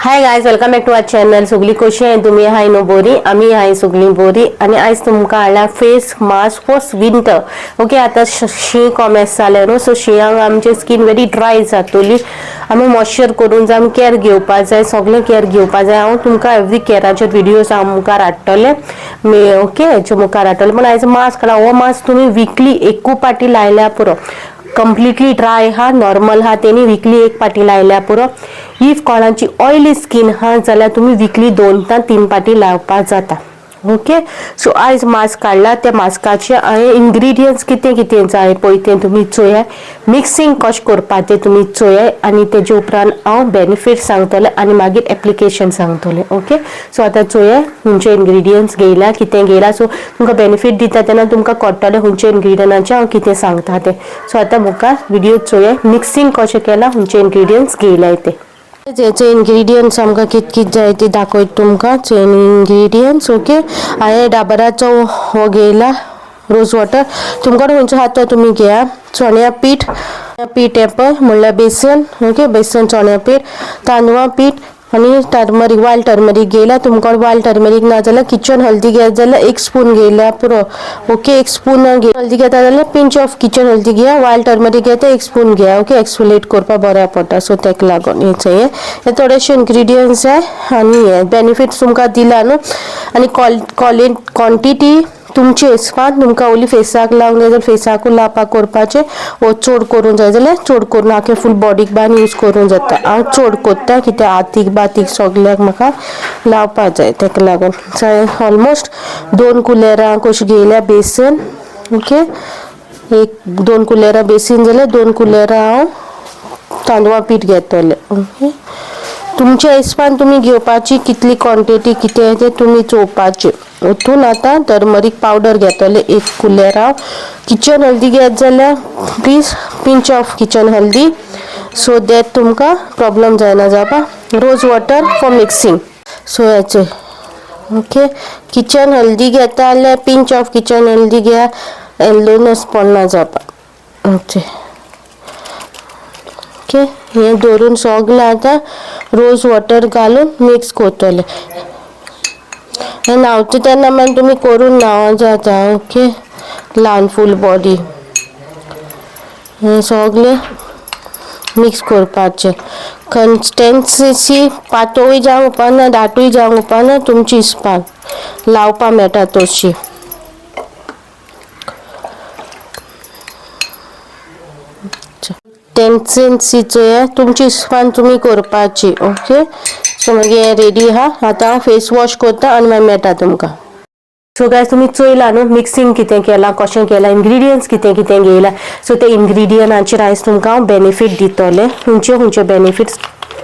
High guys, welcome back to our channel. सुगली कशी आहे तुम्ही? हाय नो बोरी, आम्ही हाय सुगली बोरी. आणि आज तुमका हाडला face mask for winter. Okay, आता शी कॉमेस जाले न्हू, सो शियांक आमची स्किन व्हेरी ड्राय जातली. आमी मॉइश्चर करून जाय, केअर घेवपा जाय, सगळे केअर घेवपा जाय. हांव तुमकां एवरी केअराचे व्हिडिओज मुखार हाडटले. ओके, हेचे मुखार हाडटले. पण आयज मास्क हाडला. हो मास्क तुम्ही वीकली एकू पाटी लायल्या पुरो. कंप्लीटली ड्राय हा, नॉर्मल हा, तेनी वीकली एक पाटी लायल्या पुरो. इफ कोणाची ऑयली स्किन हा जाल्यार तुम्ही वीकली 2 ते 3 पाटी लावपा जाता. ओके, सो आयज मास्क काढला. त्या मास्काचे इंग्रेडियंट्स कितें कितें जाय पळय तें तुमी चोया. मिक्सिंग कशें करपा तें तुमी चोया. आनी तेजे उपरांत हांव बेनिफीट सांगतलें आनी मागीर एप्लिकेशन सांगतलें. ओके, सो आतां चोया खंयचे इंग्रेडियंट्स घेयला, कितें घेयला. सो तुमकां बेनिफीट दिता तेन्ना तुमकां कळटलें खंयचे इंग्रेडियंटाचे हांव कितें सांगता तें. सो आतां मुखार व्हिडिओ चोया मिक्सिंग कशें केलां, खंयचे इंग्रेडियंट्स घेयलाय ते. हेचे इंग्रेडियंट्स आमकां कित कित जाय ते दाखयता तुमकां. Ingredients okay. हांवें डाबराचो हो घेयला रोज वॉटर. तुमकां खंयचो हात तो तुमी घेया. चण्या पीठ येपय म्हणल्यार बेसन. ओके, बेसन, चण्या पीठ, तांदळा पीठ आनी टर्मरीक, वायल्ड टर्मरीक घेयला. तुमकां वायल्ड टर्मरीक ना जाल्यार किचन हल्दी घेत जाल्यार 1 स्पून घेयला पुरो. ओके, 1 स्पून हल्दी घेता जाल्यार पिंच ऑफ किचन हल्दी घेया. वायल्ड टर्मरीक घेता 1 स्पून घेया. ओके, एक्सफोलिएट करपा बऱ्या पडटा, सो तेका लागून हे थोडेशे इंग्रेडियंट्स जाय. आनी हे बेनिफिट्स तुमकां दिला न्हू. आनी क्वॉन्टिटी तुमचे हिसपान तुमकां ओली फेसाक लावंक जाय जाल्यार फेसाकूय लावपाक करपाचे. वो चड करून जाय जाल्यार चड करून आख्या फूल बॉडीक बान यूज करूंक जाता. हांव चड कोत्ता कित्याक हातीक बातीक सगल्याक म्हाका लावपा जाय, तेका लागून. ऑलमोस्ट 2 कुलेरां कशी घेयल्या बेसन. ओके, 1-2 कुलेरां बेसन जाल्यार 2 कुलेरां हांव तांदळा पीठ घेतले. ओके, तुमच्या हिसपान तुमी घेवपाची कितली क्वॉन्टिटी कितें तें तुमी चोवपाचें. ओतून आतां टर्मरीक पावडर घेतले 1 कुलेर. हांव किचन हल्दी घेत जाल्यार प्लीज पिंच ऑफ किचन हल्दी, सो दॅट तुमकां प्रॉब्लम जायना जावपा. Rose water for mixing. So हेचे ओके, किचन हल्दी घेता जाल्यार पिंच ऑफ किचन हल्दी घेया, येल्लोनस पडना जावपा. ओके, हे धरून सगळें आतां रोज वॉटर घालून मिक्स करतले. हे न्हांवता तेन्ना मागीर तुमी करून न्हांवों जाता. ओके, ल्हान फूल बॉडी हे सगळें मिक्स करपाचें. कन्सिस्टन्सी पातळूय जावंक उपना, दाटूय जावंक उपना, तुमच्या हिसपान लावपा मेळटा तशी. कन्सिस्टन्सीचो तुमच्या हिसपान तुमी करपाची. ओके, सो मागीर हे रेडी हा. आतां हांव फेस वॉश करता आनी मागीर मेळटा तुमकां. सो गायज, तुमी चोयला न्हू मिक्सिंग कितें केलां, कशें केलां, इंग्रेडियंट्स कितें कितें घेयला. सो ते इंग्रेडियंटाचेर आयज तुमकां हांव बेनिफीट दितलें. खंयचे बेनिफिट्स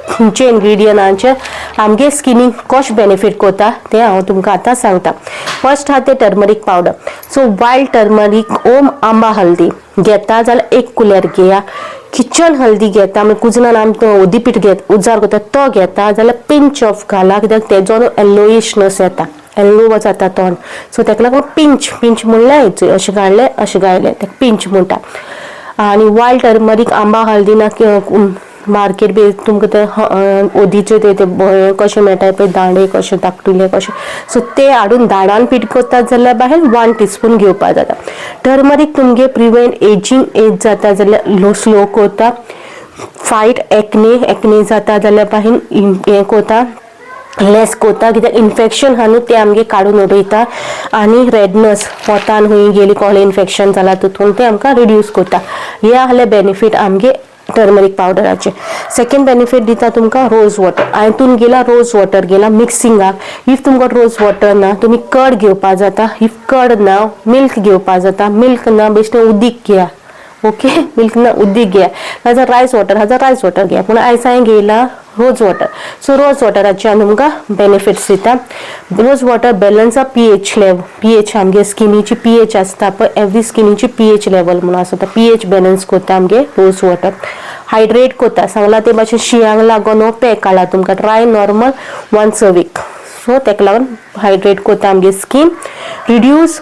खंयचे इंग्रेडियंटांचे आमगे स्किनीक कशें बेनिफीट करता तें हांव तुमकां आतां सांगता. फर्स्ट हा ते turmeric powder. So wild turmeric ओम आंबा हल्दी घेता जाल्यार 1 कुलेर घेया. किचन हल्दी घेता म्हणजे कुजनान आमी ओदी पीठ उजार करता तो घेता जाल्यार पिंच ऑफ घाला, कित्याक तेजो येल्लोइशनस येता, येल्लो जाता तोंड. सो तेका लागून पिंच म्हणल्यार अशें घातलें अशें घायलें तेका पिंच म्हणटा. आनी वायल्ड टर्मरीक आंबा हल्दी ना मार्केट बी तुमकां ते ओदीचे ते कशें मेळटा पळय, दांडे कशें धाकटुले कशें, सो ते हाडून दाडान पीठ करतात जाल्यार बाहेर 1 टीस्पून घेवपा जाता. टर्मरीक तुमगे प्रिवेंट एजींग एज जाता जाल्यार स्लो करता. फायट एक्ने जाता जाल्यार बाहेर हें करता, लेस करता, कित्याक इन्फेक्शन हा न्हू तें आमगे काडून उडयता. आनी रेडनस पोटान खंय गेली कोळे इन्फेक्शन जालां तितून तें आमकां रिड्यूस करता. हे आहले बेनिफीट आमगे टर्मरीक पावडराचे. सेकंड बेनिफीट दिता तुमकां रोज वॉटर. हातून गेला रोज वॉटर गेला मिक्सिंगाक. इफ तुमकां रोज वॉटर ना तुमी कर्ड घेवपा जाता. इफ कर्ड ना मिल्क घेवपा जाता. मिल्क ना बेश्टें उदीक घेया. ओके, मिल्क ना उदीक घेया. नाजाल्यार रायस वॉटर हा जाल्यार रायस वॉटर घेया. पूण आयज हांवें घेयला रोज वॉटर. सो रोज वॉटराचे तुमकां बेनिफिट्स दिता. Rose water balance pH level. PH आमगे स्किनीची पीएच आसता पळय, एवरी स्किनीची पीएच लेवल म्हणून आसता. पीएच बॅलन्स करता आमगे रोज वॉटर. हायड्रेट करता, सांगला ते भाशेन शियांक लागून हो पॅक काडला तुमकां dry normal once a week. So तेका लागून हायड्रेट करता आमगे स्कीन. रिड्यूस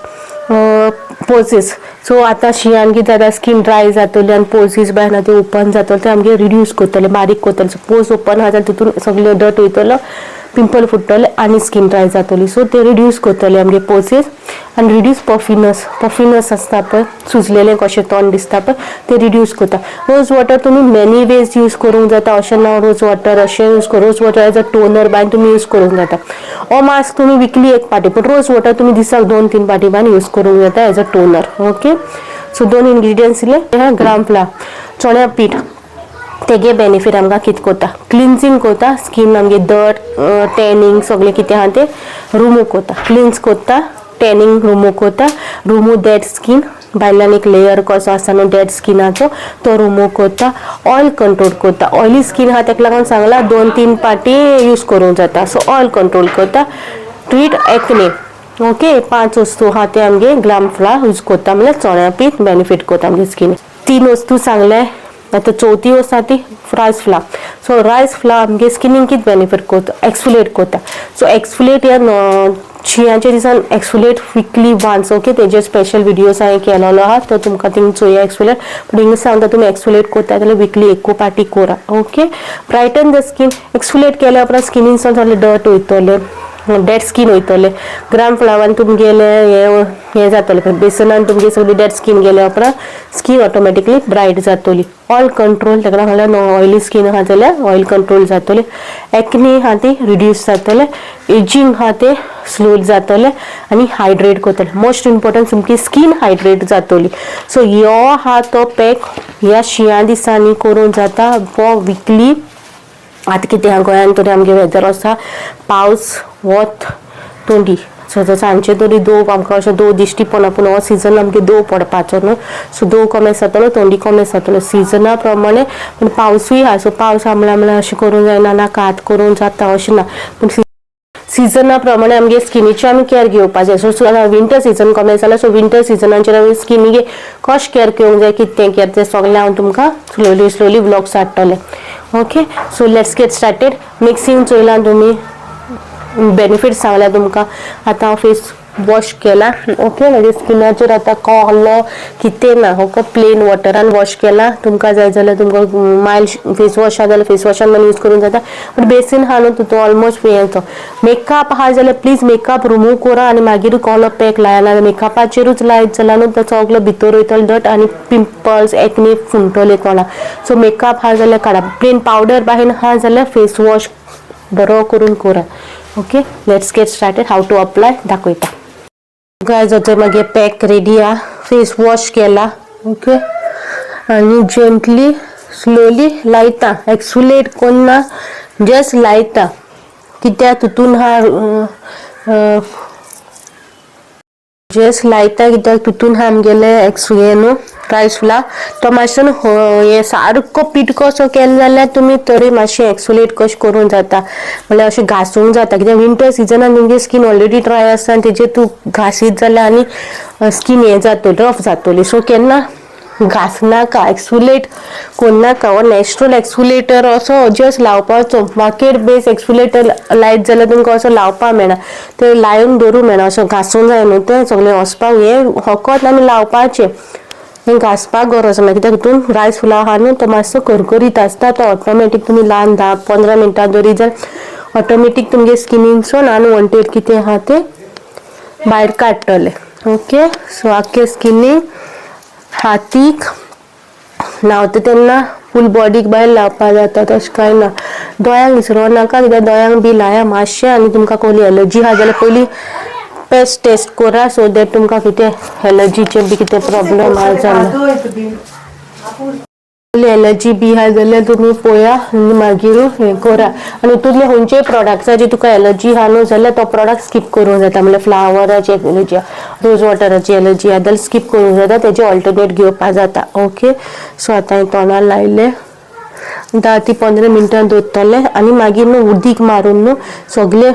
पोझेस सो आता शियान कितें जाता स्कीन ड्राय जातली आनी पोर्सीस भायर ना ते ओपन जातले ते आमगे रिड्यूस करतले बारीक करतले पोर्स ओपन आहा जाल्यार तितून सगळे डट वयतलो पिंपल फुटतले आनी स्कीन ड्राय जातली सो ते रिड्यूस करतले आमगे पोर्सीस आनी रिड्यूस पफिनस आसता पळय सुजलेलें कशें तोंड दिसता पळय ते रिड्यूस करता रोज वॉटर तुमी मेनी वेज यूज करूंक जाता अशें ना रोज वॉटर अशें यूज करूं rose water as a toner बायन तुमी यूज करूंक जाता हो मास्क तुमी विकली एक पाटी पूण रोज वॉटर तुमी दिसाक 2-3 पाटी बायन यूज करूंक जाता age a toner okay so 2 ingredients इले ग्राम फ्लावर चण्या पीठ तेगे बेनिफीट आमकां कितें करता क्लिन्सिंग करता स्कीन आमगे दट टॅनिंग सगळें कितें आहा तें रिमूव करता क्लिन्स करता टॅनिंग रिमूव करता रिमूव डेड स्कीन भायल्यान एक लेयर कसो आसता न्हू डेड स्किनाचो तो रिमूव करता ऑयल कंट्रोल करता ऑयली स्कीन आहा तेका लागून सांगला 2-3 पाटी यूज करूंक जाता सो ऑयल कंट्रोल करता ट्रीट एक्ने ओके 5 वस्तू आहा ते आमगे ग्राम फ्लावर यूज करता म्हळ्यार चण्या पीठ बेनिफीट करता आमगे स्कीन 3 वस्तू सांगले आता चौथी वस्त आहा ती रायस फ्लावर सो रायस फ्लावर आमगे स्किनीक कितें बेनिफीट करता एक्सफोलिएट करता सो एक्सफोलिएट या शियांच्या दिसान एक्सफोलिएट वीकली वन्स ओके तेजे स्पेशल व्हिडिओज हांवें केलेलो आहा तो तुमकां थिंग चोया एक्सफोलिएट पूण हिंगा सांगता तुमी एक्सफोलिएट करता जाल्यार वीकली एको पाटी करा okay brighten the skin exfoliate केल्या उपरांत स्किनीनसून सगळे डट वयतले डेड स्कीन वयतले ग्राम फ्लावरान तुमगेले हे जातले बेसनान तुमगे सगळी डेड स्कीन गेल्या उपरांत स्कीन ऑटोमॅटिकली ब्रायट जातली ऑयल कंट्रोल तेका लागून ऑयली स्कीन आहा जाल्यार ऑयल कंट्रोल जातले एक्ने आहा ती रिड्यूस जातले एजिंग आहा ते स्लो जातले आनी हायड्रेट करतले मोस्ट इम्पॉर्टंट तुमची स्कीन हायड्रेट जातली सो ह्यो आहा तो पॅक ह्या शियां दिसांनी करूंक जाता फॉर वीकली आतां कितें आहा गोंयान तरी आमगे वेदर आसा पावस वत थंडी सो सांजचे तरी दोग आमकां अशें दोग दिश्टी पडना पूण हो सिजन आमगे दोग पडपाचो न्हू सो दोग कमी जातलो थंडी कमी जातलो सिजना प्रमाणे पूण पावसूय आहा सो पावस आमल्या अशें करूंक जायना ना कात करूंक जाता अशें ना पूण सिजना प्रमाणे आमगे स्किनीची आमी केअर घेवपाक जाय सो विंटर सिजन कमी जाल्यार सो विंटर सिजनाचेर आमी स्किनीगे कशें केअर घेवंक जाय कितें केअर तें सगळें हांव तुमकां स्लोली व्लॉग्स हाडटलें okay so let's get started mixing चोयलां तुमी बेनिफीट सांगल्या तुमकां आतां हांव फेस वॉश केला ओके म्हणजे स्किनाचेर आतां कॉलो कितें ना ओके प्लेन वॉटरान वॉश केला तुमकां जाय जाल्यार तुमकां मायल्ड फेस वॉश आहा जाल्यार फेस वॉशान यूज करूंक जाता बट बेसीन आहा न्हू तितून ऑलमोस्ट येतो मेकअप आहा जाल्यार प्लीज मेकअप रिमूव करा आनी मागीर कॉलो पॅक लायना मेकअपाचेरूच लायत जाल्यार न्हू तो सगलो भितर वयतलो डट आनी पिंपल्स एक्ने फुंटले तोंडाक सो मेकअप आहा जाल्यार काडा प्लेन पावडर बाहेर आहा जाल्यार फेस वॉश बरो करून करा okay let's get started how to apply दाखयता गायज आता मागे पॅक रेडी आहा फेस वॉश केला ओके आनी जेंटली स्लोली लायता एक्सफोलिएट कोन्ना जस्ट लायता कित्याक तितून हा जस्ट लायता कित्याक तितून हा आमगेले हे न्हू रायस फ्लावर तो मातसो हे सारको पिठो असो केलो जाल्यार तुमी तरी मातशें एक्सफोलिएट कशें करूंक जाता म्हळ्यार अशें घासूंक जाता कित्याक विंटर सिजनान तुमगे स्कीन ऑलरेडी ड्राय आसता आनी तेजेर तूं घासीत जाल्यार आनी स्कीन हे जातली रफ जातली सो केन्ना घासनाका एक्सफोलिएट कोन्नाका हो नॅचरल एक्सफोलिएटर असो जस्ट लावपाचो मार्केट बेस एक्सफोलिएटर लायत जाल्यार तुमकां असो लावपाक मेळना ते लावन दवरूंक मेळना असो घासूंक जाय न्हू तें सगळें वचपाक हे फकत आमी लावपाचें घासपाक गरज ना कित्याक तितून रायस फ्लावर आहा न्हू तो मातसो करकरीत आसता तो ऑटोमॅटीक तुमी ल्हान 10-15 मिनटां दवरीत जाल्यार ऑटोमॅटीक तुमगे स्किनीनसून आनी वंटेर कितें आहा तें भायर काडटले ओके सो आख्खे स्किनीक हातीक लावता तेन्ना फूल बॉडीक भायर लावपाक जाता तशें कांय ना दोळ्यांक विसरो नाका कित्याक दोळ्यांक बी लाया मातशें आनी तुमकां कसली एलर्जी आहा जाल्यार पयलीं पेस्ट टेस्ट करा सो दॅट तुमकां कितें एलर्जीचे बी कितें प्रॉब्लेम आहा जाल्यार एलर्जी बी आहा जाल्यार तुमी पळया आनी मागीर हें करा आनी हितूंतले खंयचेय प्रोडक्ट्साची तुका एलर्जी आहा न्हू जाल्यार तो प्रोडक्ट स्कीप करूंक जाता म्हळ्यार फ्लावराची एलर्जी रोज वॉटराची एलर्जी आहा जाल्यार स्कीप करूंक जाता तेजे ऑल्टरनेट घेवपाक जाता ओके सो आतां हांवें तोंडार लायले 10-15 मिनटां दवरतले आनी मागीर न्हू उदीक मारून न्हू सगळे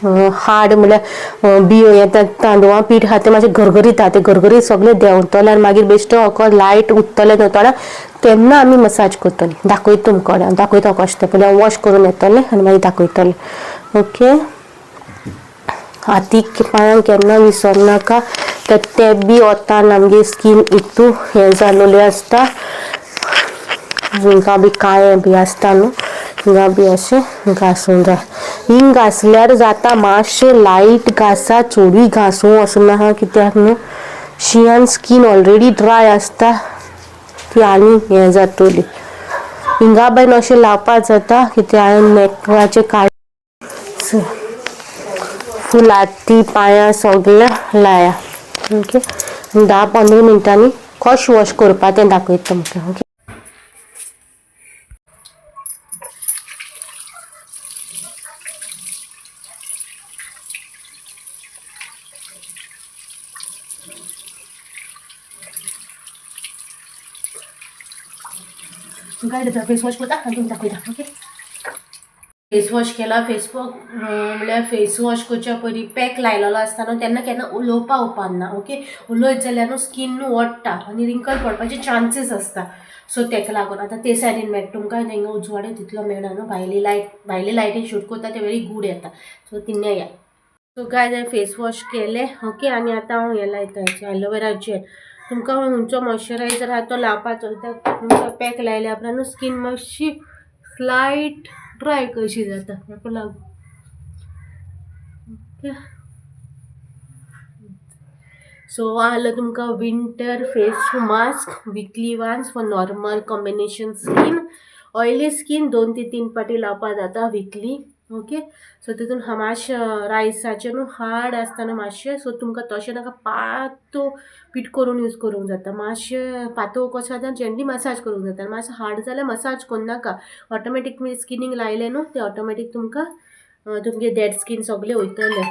हाड म्हळ्यार बियो येता तांदूळा पीठ आहा तें मातशें गरगरीत आहा तें गरगरीत सगळें देंवतलें आनी मागीर बेश्टो अको लायट उठतलें न्हू तेन्ना आमी मसाज करतलीं दाखयता तुमकां दाखयता कशें तें पयलीं वॉश करून येतलें आनी मागीर दाखयतलें ओके हातीक पांयांक केन्ना विसरनाका तर ते बी वतान आमगे स्कीन इतू हे जाल्लेले आसता हिंगा बी काळे बी आसता न्हू हिंगा बी अशें घासूंक जाय हिंग घासल्यार जाता मातशें लायट घासा चोडी घासूं असो ना कित्याक न्हू शियान स्कीन ऑलरेडी ड्राय आसता ती आनी हें जातली हिंगा बायन अशें लावपाक जाता कित्याक हांवें नेकाचे काड फूल हाती पांयां सगळें लाया ओके 10-15 मिनटांनी कशें वॉश करपा तें दाखयता तुमकां ओके तुमकां फेस वॉश करता आनी तुमकां दाखयता ओके फेस वॉश केला फेस म्हणल्यार फेस वॉश करच्या पयलीं पॅक लायलेलो आसता न्हू तेन्ना केन्ना उलोवपा उपकारना ओके उलयत जाल्यार न्हू स्कीन न्हू ओडटा आनी रिंकल पडपाचे चान्सीस आसता सो तेका लागून आतां ते सायडीन मेळटा तुमकां हिंगा उजवाडे तितलो मेळना न्हू भायली लायटीन शूट करता ते वेरी गूड येता सो तिन्ने या सो काय फेस वॉश केले ओके आनी आतां हांव हें लायता एलोवेरा जेल तुमकां खंयचो मॉइश्चरायझर आहा तो लावपाचो तुमकां पॅक लायल्या उपरांत न्हू स्कीन मातशी स्लायट ड्राय कशी जाता ताका लागून सो आसलो तुमकां winter face mask weekly once for normal combination skin oily skin 2 ते 3 पाटी लावपा जाता वीकली ओके सो तितून मातशें रायसाचें न्हू हार्ड आसता न्हू मातशें सो तुमकां तशें नाका पातळ पीठ करून यूज करूंक जाता मातशें पातळ कशें जाता जेंटली मसाज करूंक जाता मातशें हार्ड जाल्यार मसाज करूं नाका ऑटोमॅटीक तुमी स्किनीक लायलें न्हू तें ऑटोमॅटीक तुमकां तुमगे डेड स्कीन सगळें वयतलें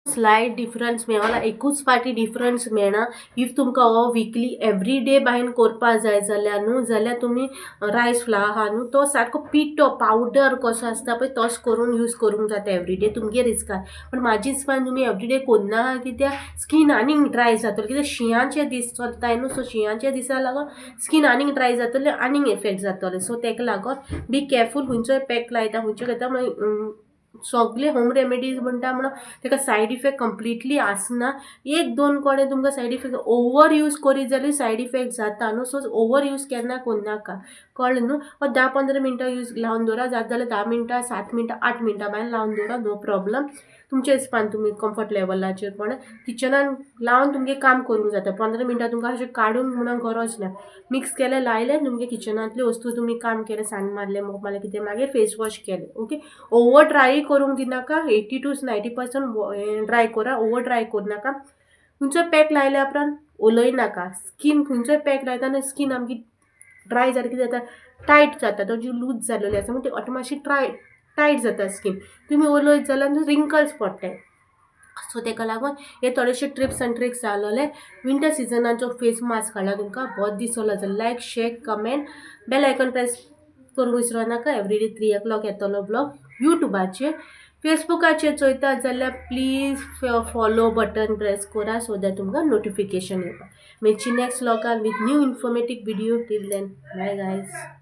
स्लायट डिफरन्स मेळना एकूच पाटी डिफरन्स मेळना इफ तुमकां हो वीकली एवरी डे बायन करपा जाय जाल्यार न्हू जाल्यार तुमी रायस फ्लावर आहा न्हू तो सारको पिठो पावडर कसो आसता पळय तोच करून यूज करूंक जाता एवरी डे तुमगे रिस्कार पण म्हाजी हिसपान तुमी एवरी डे करना कित्याक स्कीन आनीक ड्राय जातलो कित्याक शियांचे दीस चलताय न्हू सो शियांच्या दिसा लागून स्कीन आनीक ड्राय जातलें आनीक इफेक्ट जातलें सो तेका लागून बी केअरफूल खंयचोय पॅक लायता खंयचो घेता सगळे होम रेमेडीज म्हणटा म्हणून तेका सायड इफेक्ट कंप्लिटली आसना 1-2 कोडे तुमकां सायड इफेक्ट ओवर यूज करीत जाल्यार सायड इफेक्ट जाता न्हू सो ओवर यूज केन्ना करनाका कळ्ळें न्हू 10-15 मिनटां यूज लावन दवरा जाता जाल्यार 10 मिनटां 7 मिनटां 8 मिनटां भायर लावन दवरा नो प्रॉब्लम तुमच्या हिसपान तुमी कम्फर्ट लेवलाचेर पण किचनान लावन तुमगे काम करूंक जाता 15 मिनटां तुमकां अशें काडून म्हणून गरज ना मिक्स केलें लायलें तुमगे किचनांतली वस्तू तुमी काम केलें साण मारलें मोग मारलें कितें मागीर फेस वॉश केलें ओके ओवर ड्राय करूंक दिनाका 80 to 90% ड्राय करा ओवर ड्राय करूं नाका खंयचो पॅक लायल्या उपरांत उलय नाका स्कीन खंयचोय पॅक लायतना स्कीन आमची ड्राय जाता कितें जाता टायट जाता तो जी लूज जाल्लेली आसा म्हणून ती ऑटोमॅटिक टायट जाता स्कीन तुमी उलयत जाल्यार रिंकल्स पडटाय सो तेका लागून हे थोडेशे ट्रिप्स एंड ट्रिक्स जालोले विंटर सिजनाचो फेस मास्क हाडला तुमकां बहुत दिसलो जाल्यार like share comment bell icon press करूंक विसरूं नाका एवरीडे 3 o'clock येतलो ब्लॉग यूट्यूबाचेर फेसबुकाचेर चोयतात जाल्यार प्लीज फॉलो बटन प्रेस करा सो दॅट तुमकां नोटिफिकेशन येवपा मेळची नेक्स्ट व्लॉगान with new informative video till then bye guys